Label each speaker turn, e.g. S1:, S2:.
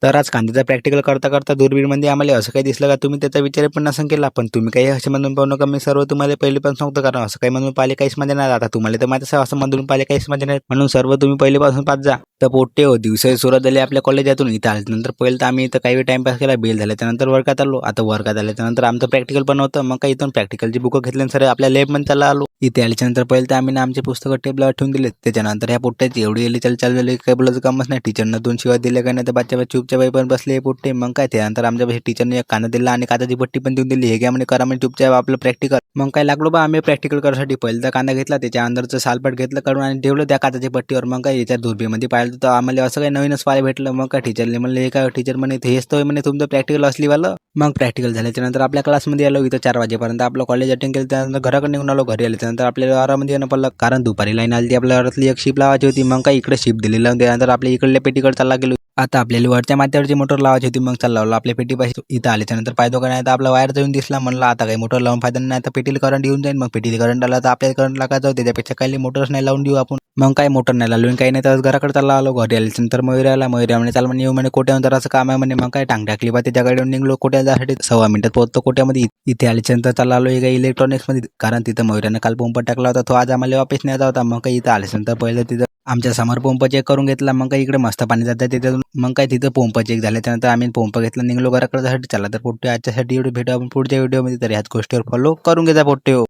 S1: तर आज कांद्याचा प्रॅक्टिकल करता करता दुर्बीणमध्ये आम्हाला असं काही दिसलं का तुम्ही त्याचा विचार पण नसेल केला, पण तुम्ही काही असे म्हणून पाहू नका, मी सर्व तुम्हाला पहिलेपासून सांगतो, कारण असं काही म्हणून पाहिले काहीच मजा नाही. आता तुम्हाला तर माहिती असं म्हणून पाहिले काहीच मजा नाही, म्हणून सर्व तुम्ही पहिलेपासून पाच जा. तर पोट्टे हो, दिवसाही सुरुवात झाली आपल्या कॉलेजातून. इथं आल्यानंतर पहिलं तर आम्ही इथं काही वेळ टाइमपास केला, बेल झाल्या त्यानंतर वर्गात आलो. आता वर्गात आल्याच्यानंतर आमचं प्रॅक्टिकल पण होतं, मग काही इथून प्रॅक्टिकलची बुकं घेतली सर आपल्या लॅबमध्ये चालला आलो. इथे आल्याच्यानंतर पहिले तर आम्ही ना आमचे पुस्तकं टेबलावर ठेवून दिले. त्याच्यानंतर ह्या पोट्ट्याची एवढी येली चालू झाली, काही बोलायचं कामच नाही. टीचरनं 2 शिवाय दिल्या का नाही तर बाच्या चुपच्या बाई पण बसले पोट्टे. मग काय त्यानंतर आमच्या टीचरने एक कांदा दिला आणि कांद्याची पट्टी पण देऊन दिली. हे घ्या म्हणे, करा म्हणजे चुपचाप आपलं प्रॅक्टिकल. मग काय लागलो बा आम्ही प्रॅक्टिकल करायसाठी. पहिला कांदा घेतला, त्याच्या अंदरचं सालपट घेतलं काढून आणि ठेवलं त्या कांद्याच्या पट्टीवर. मग काय याच्या दुर्बीमध्ये पाहिलं तर आम्हाला असं काही नवीनच पाहायला भेटलं. मग काय टीचरने म्हणलं, हे काय टीचर म्हणे, हेच तर म्हणे तुमचं प्रॅक्टिकल असलीवालं. मग प्रॅक्टिकल झाल्याच्या नंतर आपल्या क्लासमध्ये आलो. इथं 4 वाजेपर्यंत आपलं कॉलेज अटेंड केलं. त्यानंतर घराकडे निघून आलो. घरी आल्याच्यानंतर आपल्याला आरामध्ये येणं पडलं, कारण दुपारी लाईन आली ती आपल्या घरातली एक शिप लावायची होती. मग काय इकडे शिप दिली लावून त्यानंतर आपल्या इकडल्या पेटीकडे चालला गेलो. आता आपल्याला वरच्या माथ्यावरची मोटर लावायची होती. मग चालला आपल्या पेटीपाशी. इथं आल्याच्यानंतर पाहतो का नाही तर आपला वायर येऊन दिसला. म्हणलं आता काही मोटर लावून फायदा नाही, तर पेटीला करंट येऊन जाईल. मग पेटीला करंट आला तर आपल्याला करंट लागायचं, त्याच्यापेक्षा काही मोटरच नाही लावून देऊ आपण. मग काय मोटर नाही लावून काही नाही, तर घराकडे चालला आलो. घरी आल्याच्यानंतर मयूर आला. मयूर म्हणे चाल म्हणे येऊ म्हणे कोट्यावर जराचं काम आहे म्हणे. मग काय टांग टाकली बा त्याच्या गाडीवर निघलो कोट्याला जाण्यासाठी. 6 मिनिटात पोहोचतो कोट्यामध्ये. इथे आल्याच्यानंतर चालला आलो एका इलेक्ट्रॉनिक्समध्ये, कारण तिथं मयूरानं काल पंप टाकला होता, तो आज आम्हाला वापस नाही होता. मग काही इथं आल्याच्यानंतर पहिलं तिथं आमच्या समोर पंप चेक करून घेतला. मग काही इकडे मस्त पाणी जातं तिथून. मग काय तिथं पंप चेक झाल्याच्यानंतर आम्ही पंप घेतला, निघलो घराकडे जाण्यासाठी. चला तर पोट्टे आजच्यासाठी एवढे भेटू आपण पुढच्या व्हिडिओमध्ये. तर ह्याच गोष्टीवर फॉलो करून घ्या पोट्टे हो.